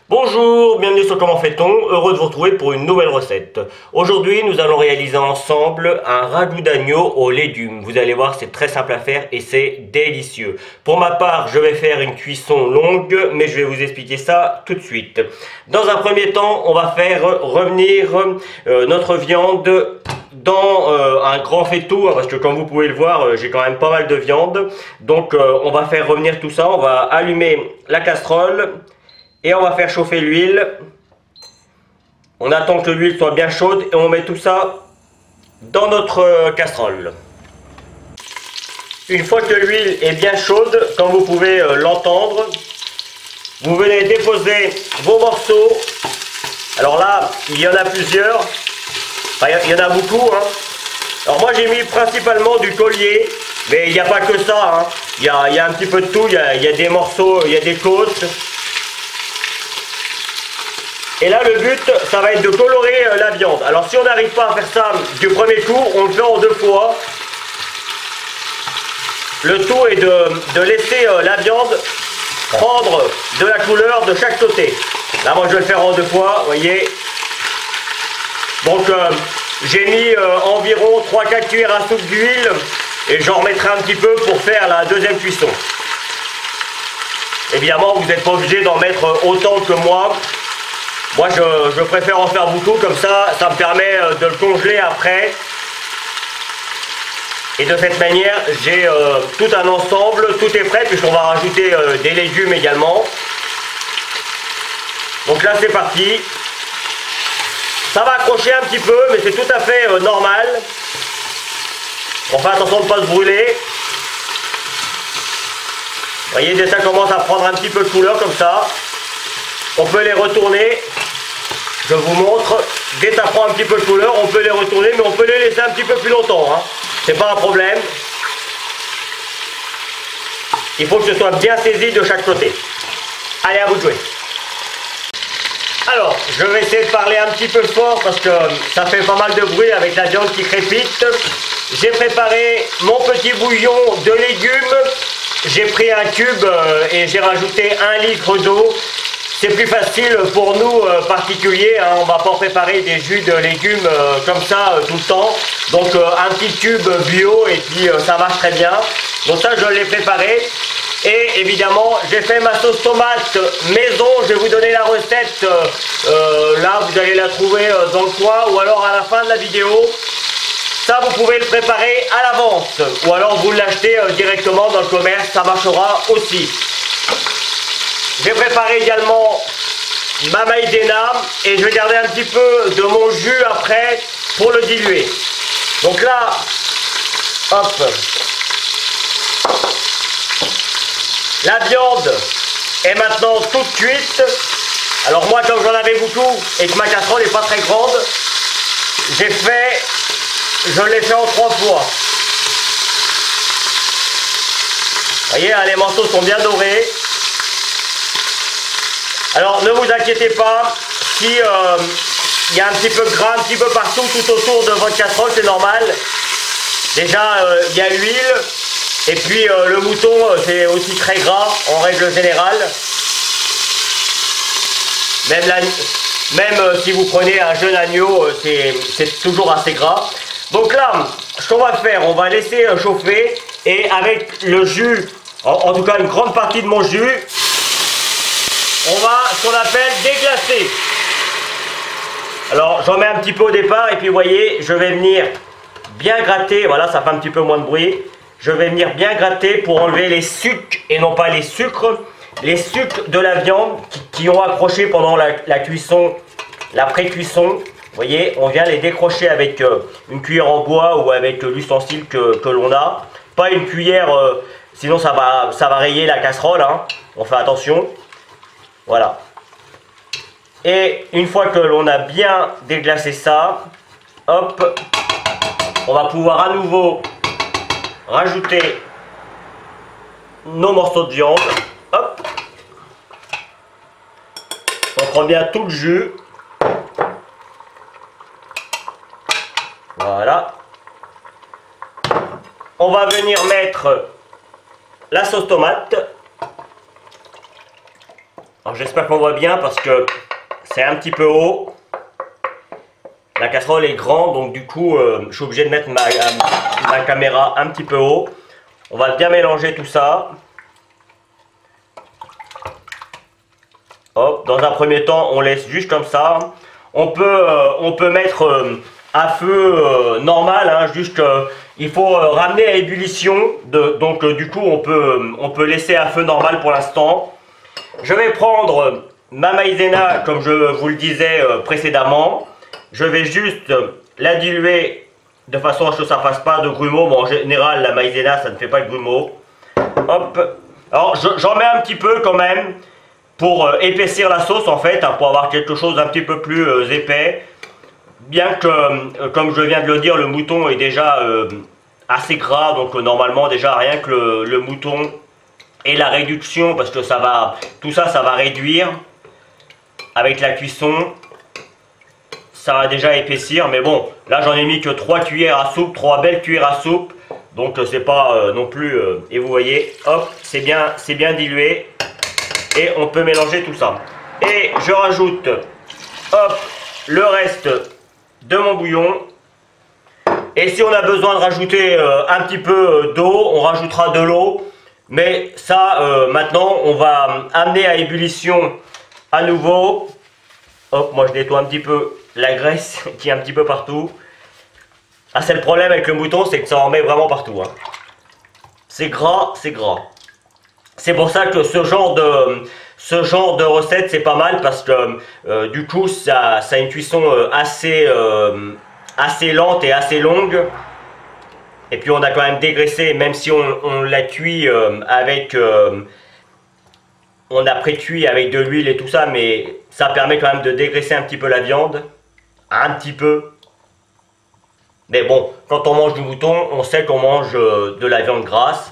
Bonjour, bienvenue sur Comment fait-on, heureux de vous retrouver pour une nouvelle recette. Aujourd'hui, nous allons réaliser ensemble un ragoût d'agneau aux légumes. Vous allez voir, c'est très simple à faire et c'est délicieux. Pour ma part, je vais faire une cuisson longue, mais je vais vous expliquer ça tout de suite. Dans un premier temps, on va faire revenir notre viande dans un grand faitout, parce que comme vous pouvez le voir, j'ai quand même pas mal de viande. Donc on va faire revenir tout ça, on va allumer la casserole. Et on va faire chauffer l'huile. On attend que l'huile soit bien chaude et on met tout ça dans notre casserole. Une fois que l'huile est bien chaude, comme vous pouvez l'entendre, vous venez déposer vos morceaux. Alors là, il y en a plusieurs. Enfin, il y en a beaucoup. Alors moi j'ai mis principalement du collier, mais il n'y a pas que ça. Il y a un petit peu de tout. Il y a des morceaux, il y a des côtes. Et là le but, ça va être de colorer la viande. Alors si on n'arrive pas à faire ça du premier coup, on le fait en deux fois. Le tout est de laisser la viande prendre de la couleur de chaque côté. Là moi je vais le faire en deux fois, vous voyez. Donc j'ai mis environ 3-4 cuillères à soupe d'huile et j'en remettrai un petit peu pour faire la deuxième cuisson. Évidemment vous n'êtes pas obligé d'en mettre autant que moi. Moi je préfère en faire beaucoup, comme ça me permet de le congeler après. Et de cette manière j'ai tout un ensemble, tout est prêt puisqu'on va rajouter des légumes également. Donc là c'est parti. Ça va accrocher un petit peu mais c'est tout à fait normal. On fait attention de ne pas se brûler. Vous voyez, dès ça commence à prendre un petit peu de couleur comme ça. On peut les retourner. Je vous montre, dès que ça prend un petit peu de couleur, on peut les retourner, mais on peut les laisser un petit peu plus longtemps. C'est pas un problème. Il faut que ce soit bien saisi de chaque côté. Allez, à vous de jouer. Alors, je vais essayer de parler un petit peu fort parce que ça fait pas mal de bruit avec la viande qui crépite. J'ai préparé mon petit bouillon de légumes. J'ai pris un cube et j'ai rajouté 1 litre d'eau. C'est plus facile pour nous particuliers, on va pas préparer des jus de légumes comme ça tout le temps. Donc un petit cube bio et puis ça marche très bien. Donc ça je l'ai préparé. Et évidemment j'ai fait ma sauce tomate maison, je vais vous donner la recette. Là vous allez la trouver dans le coin ou alors à la fin de la vidéo. Ça vous pouvez le préparer à l'avance ou alors vous l'achetez directement dans le commerce, ça marchera aussi. J'ai préparé également ma maïzena et je vais garder un petit peu de mon jus après pour le diluer. Donc là, hop, la viande est maintenant toute cuite. Alors moi, comme j'en avais beaucoup et que ma casserole n'est pas très grande, je l'ai fait en 3 fois. Vous voyez, les morceaux sont bien dorés. Alors ne vous inquiétez pas, si il y a un petit peu de gras, un petit peu partout, tout autour de votre casserole, c'est normal. Déjà, il y a l'huile, et puis le mouton, c'est aussi très gras en règle générale. Même si vous prenez un jeune agneau, c'est toujours assez gras. Donc là, ce qu'on va faire, on va laisser chauffer, et avec le jus, en tout cas une grande partie de mon jus, on va ce qu'on appelle déglacer. Alors j'en mets un petit peu au départ et puis vous voyez, je vais venir bien gratter. Voilà, ça fait un petit peu moins de bruit. Je vais venir bien gratter pour enlever les sucs et non pas les sucres. Les sucres de la viande qui ont accroché pendant la cuisson, la pré-cuisson. Vous voyez, on vient les décrocher avec une cuillère en bois ou avec l'ustensile que l'on a. Pas une cuillère, sinon ça va rayer la casserole. On fait attention. Voilà. Et une fois que l'on a bien déglacé ça, hop, on va pouvoir à nouveau rajouter nos morceaux de viande. Hop. On prend bien tout le jus. Voilà. On va venir mettre la sauce tomate. Alors j'espère qu'on voit bien parce que c'est un petit peu haut. La casserole est grande, donc du coup je suis obligé de mettre ma caméra un petit peu haut. On va bien mélanger tout ça. Hop, dans un premier temps, on laisse juste comme ça. On peut mettre à feu normal, hein, juste il faut ramener à ébullition. Donc du coup, on peut laisser à feu normal pour l'instant. Je vais prendre ma maïzena, comme je vous le disais précédemment. Je vais juste la diluer de façon à ce que ça ne fasse pas de grumeaux. Bon, en général, la maïzena, ça ne fait pas de grumeaux. Hop. Alors, j'en mets un petit peu quand même pour épaissir la sauce en fait, hein, pour avoir quelque chose d'un petit peu plus épais. Bien que, comme je viens de le dire, le mouton est déjà assez gras. Donc normalement, déjà, rien que le mouton et la réduction, parce que tout ça, ça va réduire avec la cuisson. Ça va déjà épaissir, mais bon, là j'en ai mis que 3 cuillères à soupe, 3 belles cuillères à soupe, donc c'est pas non plus, et vous voyez, hop, c'est bien dilué, et on peut mélanger tout ça. Et je rajoute, hop, le reste de mon bouillon, et si on a besoin de rajouter un petit peu d'eau, on rajoutera de l'eau, mais ça, maintenant, on va amener à ébullition à nouveau. Hop, moi je nettoie un petit peu la graisse qui est un petit peu partout. Ah, c'est le problème avec le mouton, c'est que ça en met vraiment partout. Hein. C'est gras, c'est gras. C'est pour ça que ce genre de recette, c'est pas mal parce que du coup, ça a une cuisson assez lente et assez longue. Et puis on a quand même dégraissé, même si on l'a cuit avec... on a pré-cuit avec de l'huile et tout ça, mais ça permet quand même de dégraisser un petit peu la viande. Un petit peu. Mais bon, quand on mange du mouton, on sait qu'on mange de la viande grasse.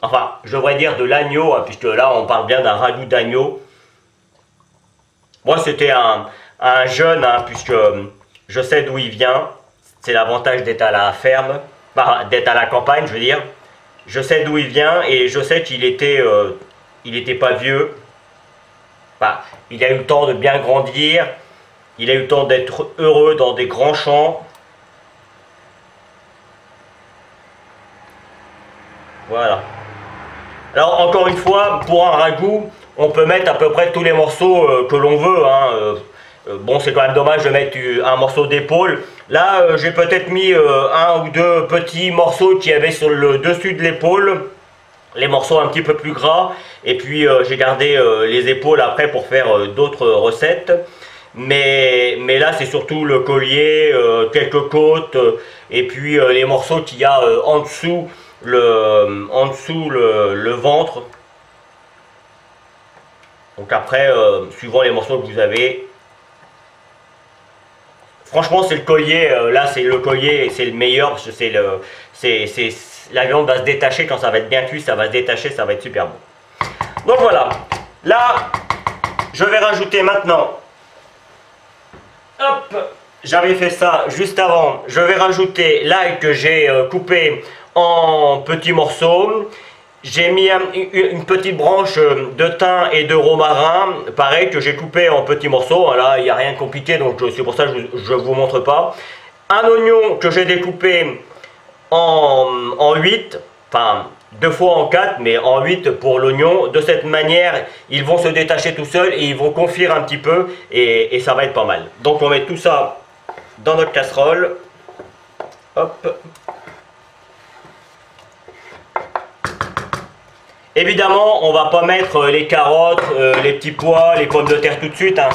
Enfin, je devrais dire de l'agneau, hein, puisque là on parle bien d'un ragoût d'agneau. Moi c'était un jeune, hein, puisque je sais d'où il vient. C'est l'avantage d'être à la ferme, enfin, d'être à la campagne, je veux dire. Je sais d'où il vient et je sais qu'il était... il n'était pas vieux. Enfin, il a eu le temps de bien grandir. Il a eu le temps d'être heureux dans des grands champs. Voilà. Alors, encore une fois, pour un ragoût, on peut mettre à peu près tous les morceaux que l'on veut. Hein. Bon, c'est quand même dommage de mettre un morceau d'épaule. Là, j'ai peut-être mis un ou deux petits morceaux qu'il y avait sur le dessus de l'épaule. Les morceaux un petit peu plus gras, et puis j'ai gardé les épaules après pour faire d'autres recettes, mais là c'est surtout le collier, quelques côtes, et puis les morceaux qu'il y a en dessous le ventre. Donc après, suivant les morceaux que vous avez, franchement c'est le collier, là c'est le collier, c'est le meilleur, parce que la viande va se détacher quand ça va être bien cuit, ça va se détacher, ça va être super bon. Donc voilà, là, je vais rajouter maintenant, hop, j'avais fait ça juste avant, je vais rajouter l'ail que j'ai coupé en petits morceaux. J'ai mis une petite branche de thym et de romarin, pareil, que j'ai coupé en petits morceaux. Là, il n'y a rien de compliqué, donc c'est pour ça que je ne vous montre pas. Un oignon que j'ai découpé en 8, enfin 2 fois en 4, mais en 8 pour l'oignon. De cette manière, ils vont se détacher tout seuls et ils vont confire un petit peu et ça va être pas mal. Donc on met tout ça dans notre casserole. Hop. Évidemment, on va pas mettre les carottes, les petits pois, les pommes de terre tout de suite. Hein.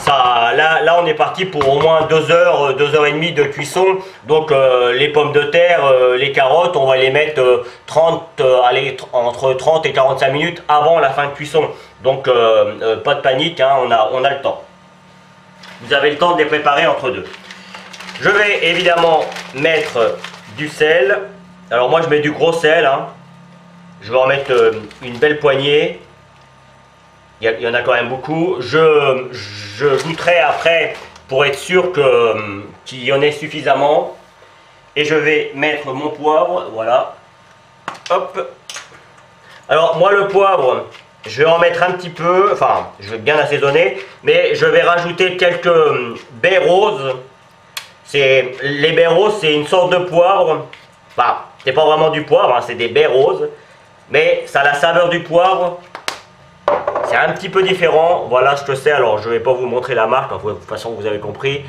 Là, on est parti pour au moins 2 heures, 2 heures et demie de cuisson. Donc, les pommes de terre, les carottes, on va les mettre entre 30 et 45 minutes avant la fin de cuisson. Donc, pas de panique, hein, on a le temps. Vous avez le temps de les préparer entre deux. Je vais évidemment mettre du sel. Alors, moi, je mets du gros sel. Hein. Je vais en mettre une belle poignée. Il y en a quand même beaucoup. Je goûterai après pour être sûr qu'il y en ait suffisamment. Et je vais mettre mon poivre. Voilà. Hop. Alors moi le poivre, Je vais en mettre un petit peu, enfin, je vais bien assaisonner, mais je vais rajouter quelques baies roses. Les baies roses, c'est une sorte de poivre. Enfin, c'est pas vraiment du poivre, hein, c'est des baies roses, mais ça a la saveur du poivre. C'est un petit peu différent. Voilà ce que c'est. Alors, je vais pas vous montrer la marque, de toute façon, vous avez compris.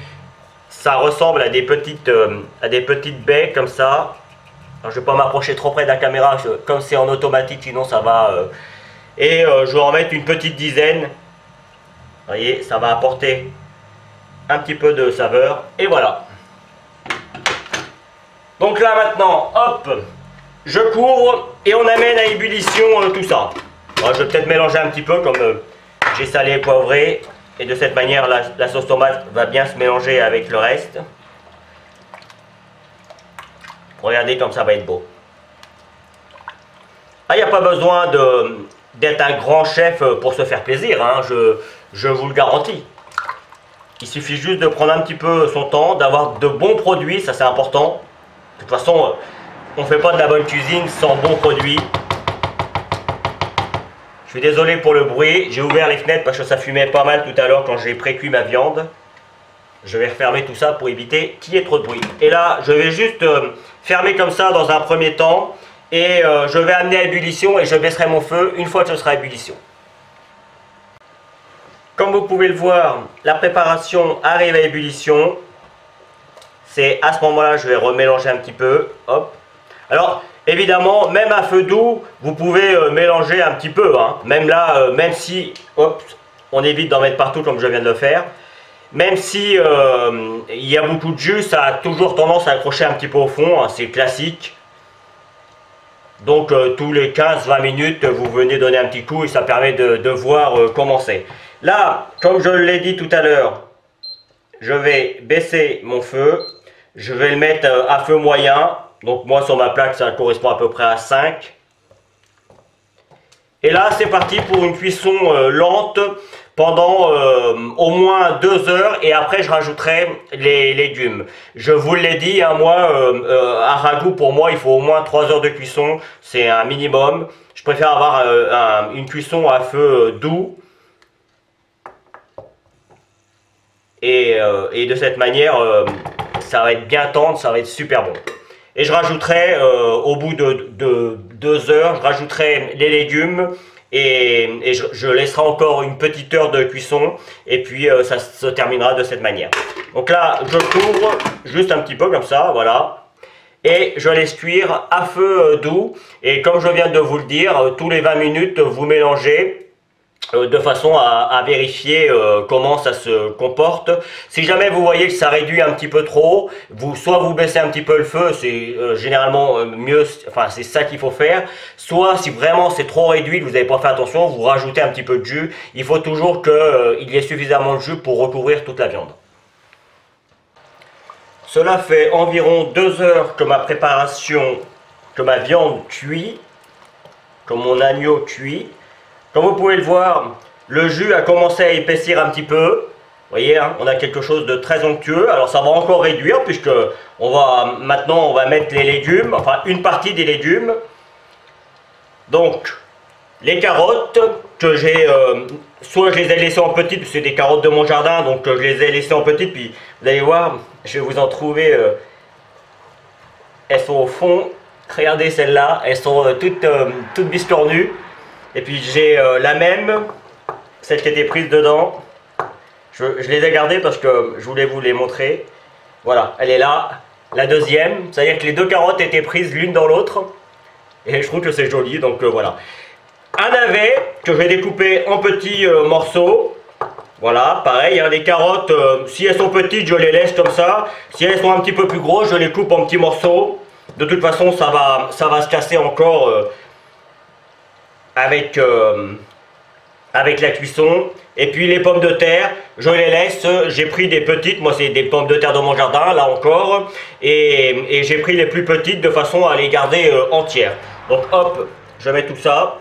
Ça ressemble à des petites baies comme ça. Alors, je vais pas m'approcher trop près de la caméra, comme c'est en automatique, sinon ça va. Je vais en mettre une petite dizaine. Vous voyez, ça va apporter un petit peu de saveur. Et voilà. Donc là maintenant, hop, je couvre et on amène à ébullition tout ça. Alors, je vais peut-être mélanger un petit peu comme j'ai salé et poivré. Et de cette manière, la sauce tomate va bien se mélanger avec le reste. Regardez comme ça va être beau. Ah, il n'y a pas besoin d'être un grand chef pour se faire plaisir, hein, je vous le garantis. Il suffit juste de prendre un petit peu son temps, d'avoir de bons produits, ça c'est important. De toute façon, on ne fait pas de la bonne cuisine sans bons produits. Je suis désolé pour le bruit, j'ai ouvert les fenêtres parce que ça fumait pas mal tout à l'heure quand j'ai pré-cuit ma viande. Je vais refermer tout ça pour éviter qu'il y ait trop de bruit. Et là, je vais juste fermer comme ça dans un premier temps. Et je vais amener à ébullition et je baisserai mon feu une fois que ce sera à ébullition. Comme vous pouvez le voir, la préparation arrive à ébullition. C'est à ce moment-là je vais remélanger un petit peu. Hop. Alors, évidemment, même à feu doux, vous pouvez mélanger un petit peu. Hein. Même là, même si, hop, on évite d'en mettre partout comme je viens de le faire. Même si il y a beaucoup de jus, ça a toujours tendance à accrocher un petit peu au fond. Hein, c'est classique. Donc tous les 15-20 minutes, vous venez donner un petit coup et ça permet de voir comment c'est. Là, comme je l'ai dit tout à l'heure, je vais baisser mon feu. Je vais le mettre à feu moyen. Donc moi sur ma plaque, ça correspond à peu près à 5. Et là, c'est parti pour une cuisson lente pendant au moins 2 heures et après je rajouterai les légumes. Je vous l'ai dit, hein, moi, un ragoût pour moi il faut au moins 3 heures de cuisson, c'est un minimum. Je préfère avoir une cuisson à feu doux et de cette manière ça va être bien tendre, ça va être super bon. Et je rajouterai au bout de 2 heures, je rajouterai les légumes. Et je laisserai encore une petite heure de cuisson et puis ça se terminera de cette manière. Donc là je couvre juste un petit peu comme ça, voilà. Et je laisse cuire à feu doux. Et comme je viens de vous le dire, tous les 20 minutes vous mélangez de façon à vérifier comment ça se comporte. Si jamais vous voyez que ça réduit un petit peu trop, soit vous baissez un petit peu le feu, c'est généralement mieux, enfin c'est ça qu'il faut faire. Soit si vraiment c'est trop réduit, vous n'avez pas fait attention, vous rajoutez un petit peu de jus. Il faut toujours qu'il y ait suffisamment de jus pour recouvrir toute la viande. Cela fait environ 2 heures que ma préparation, que ma viande cuit, que mon agneau cuit. Comme vous pouvez le voir, le jus a commencé à épaissir un petit peu. Vous voyez, hein, on a quelque chose de très onctueux. Alors ça va encore réduire puisque maintenant on va mettre les légumes, enfin une partie des légumes. Donc les carottes que j'ai, soit je les ai laissées en petites, c'est des carottes de mon jardin, donc je les ai laissées en petites. Puis vous allez voir, je vais vous en trouver. Elles sont au fond. Regardez celles-là, elles sont toutes biscornues. Et puis j'ai la même, celle qui était prise dedans. Je les ai gardées parce que je voulais vous les montrer. Voilà, elle est là. La deuxième, c'est-à-dire que les 2 carottes étaient prises l'une dans l'autre. Et je trouve que c'est joli, donc voilà. Un navet que je vais découper en petits morceaux. Voilà, pareil, hein, les carottes, si elles sont petites, je les laisse comme ça. Si elles sont un petit peu plus grosses, je les coupe en petits morceaux. De toute façon, ça va se casser encore avec la cuisson. Et puis les pommes de terre, je les laisse, j'ai pris des petites, moi c'est des pommes de terre de mon jardin, là encore, et j'ai pris les plus petites de façon à les garder entières. Donc hop, je mets tout ça.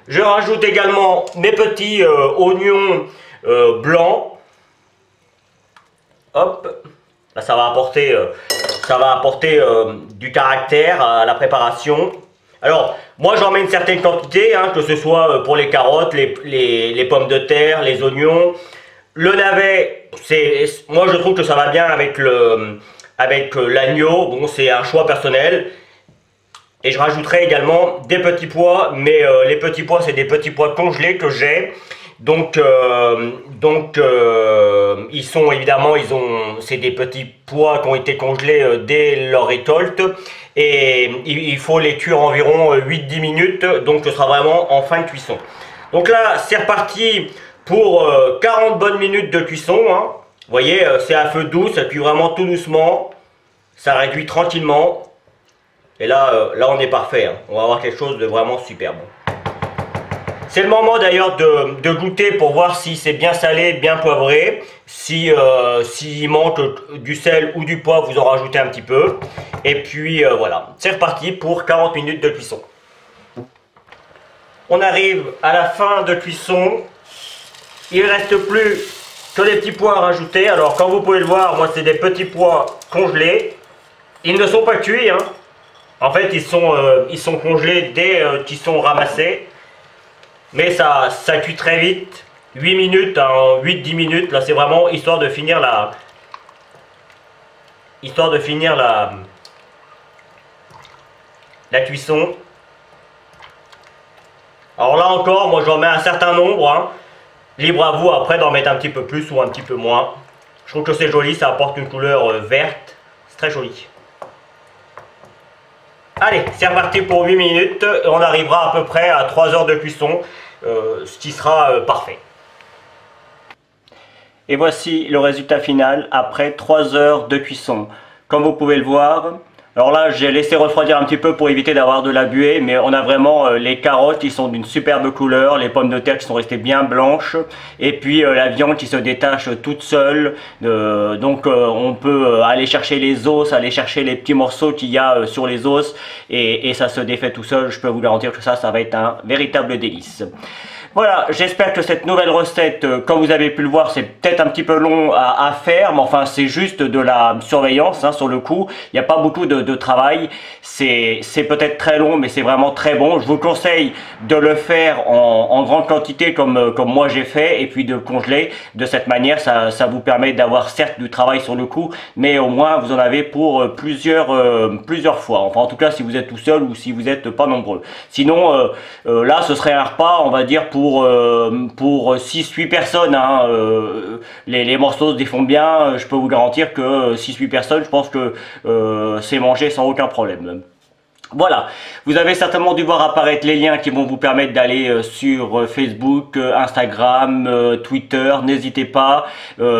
Je rajoute également mes petits oignons blancs. Hop, là ça va apporter du caractère à la préparation. Alors, moi j'en mets une certaine quantité, hein, que ce soit pour les carottes, les pommes de terre, les oignons. Le navet, moi je trouve que ça va bien avec l'agneau. Bon, c'est un choix personnel. Et je rajouterai également des petits pois, mais les petits pois, c'est des petits pois congelés que j'ai. Donc ils sont évidemment, c'est des petits pois qui ont été congelés dès leur récolte. Et il faut les cuire environ 8-10 minutes, donc ce sera vraiment en fin de cuisson. Donc là, c'est reparti pour 40 bonnes minutes de cuisson. Hein. Vous voyez, c'est à feu doux, ça cuit vraiment tout doucement. Ça réduit tranquillement. Et là, on est parfait. Hein. On va avoir quelque chose de vraiment superbe. C'est le moment d'ailleurs de goûter pour voir si c'est bien salé, bien poivré. S'il manque du sel ou du poivre, vous en rajoutez un petit peu. Et puis voilà, c'est reparti pour 40 minutes de cuisson. On arrive à la fin de cuisson. Il ne reste plus que les petits pois à rajouter. Alors comme vous pouvez le voir, moi c'est des petits pois congelés. Ils ne sont pas cuits. Hein. En fait, ils sont congelés dès qu'ils sont ramassés. Mais ça cuit très vite, 8 minutes, hein, 8-10 minutes, là c'est vraiment histoire de finir la cuisson. Alors là encore, moi j'en mets un certain nombre, hein. Libre à vous après d'en mettre un petit peu plus ou un petit peu moins. Je trouve que c'est joli, ça apporte une couleur verte, c'est très joli. Allez, c'est reparti pour 8 minutes, on arrivera à peu près à 3 heures de cuisson, ce qui sera parfait. Et voici le résultat final après 3 heures de cuisson. Comme vous pouvez le voir, alors là j'ai laissé refroidir un petit peu pour éviter d'avoir de la buée, mais on a vraiment les carottes qui sont d'une superbe couleur, les pommes de terre qui sont restées bien blanches, et puis la viande qui se détache toute seule. Donc on peut aller chercher les os, aller chercher les petits morceaux qu'il y a sur les os, et ça se défait tout seul. Je peux vous garantir que ça va être un véritable délice. Voilà, j'espère que cette nouvelle recette, comme vous avez pu le voir, c'est peut-être un petit peu long à faire, mais enfin c'est juste de la surveillance, hein, sur le coup. Il n'y a pas beaucoup de travail, c'est peut-être très long, mais c'est vraiment très bon. Je vous conseille de le faire en grande quantité comme moi j'ai fait, et puis de le congeler. De cette manière, ça vous permet d'avoir certes du travail sur le coup, mais au moins vous en avez pour plusieurs fois. Enfin en tout cas si vous êtes tout seul ou si vous n'êtes pas nombreux. Sinon, là ce serait un repas, on va dire, pour 6-8 personnes, hein. Les morceaux se défont bien, je peux vous garantir que 6-8 personnes, je pense que c'est mangé sans aucun problème. Voilà, vous avez certainement dû voir apparaître les liens qui vont vous permettre d'aller sur Facebook, Instagram, Twitter, n'hésitez pas.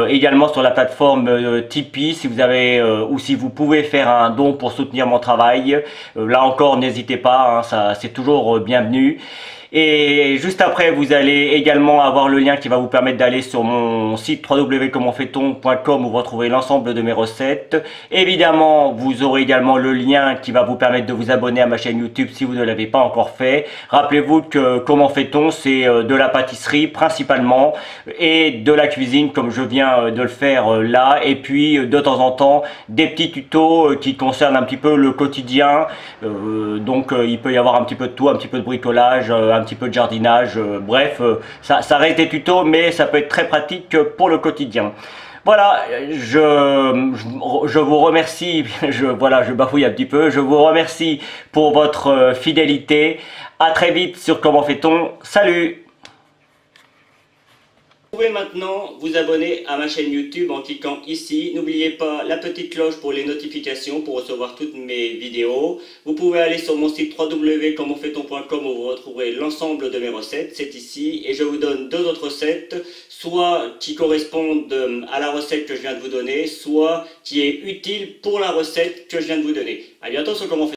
Également sur la plateforme Tipeee, si vous avez ou si vous pouvez faire un don pour soutenir mon travail. Là encore, n'hésitez pas, hein, ça c'est toujours bienvenu. Et juste après, vous allez également avoir le lien qui va vous permettre d'aller sur mon site www.comenfaitton.com où vous retrouvez l'ensemble de mes recettes. Évidemment, vous aurez également le lien qui va vous permettre de vous abonner à ma chaîne YouTube si vous ne l'avez pas encore fait. Rappelez-vous que Comment fait-on, c'est de la pâtisserie principalement et de la cuisine comme je viens de le faire là. Et puis de temps en temps, des petits tutos qui concernent un petit peu le quotidien. Donc il peut y avoir un petit peu de tout, un petit peu de bricolage, un petit peu de jardinage, bref, ça reste des tutos, mais ça peut être très pratique pour le quotidien. Voilà, je vous remercie, voilà, je bafouille un petit peu, je vous remercie pour votre fidélité. À très vite sur Comment fait-on, salut! Vous pouvez maintenant vous abonner à ma chaîne YouTube en cliquant ici. N'oubliez pas la petite cloche pour les notifications pour recevoir toutes mes vidéos. Vous pouvez aller sur mon site www.comenfaitton.com où vous retrouverez l'ensemble de mes recettes. C'est ici et je vous donne deux autres recettes, soit qui correspondent à la recette que je viens de vous donner, soit qui est utile pour la recette que je viens de vous donner. À bientôt sur Comment fait-on.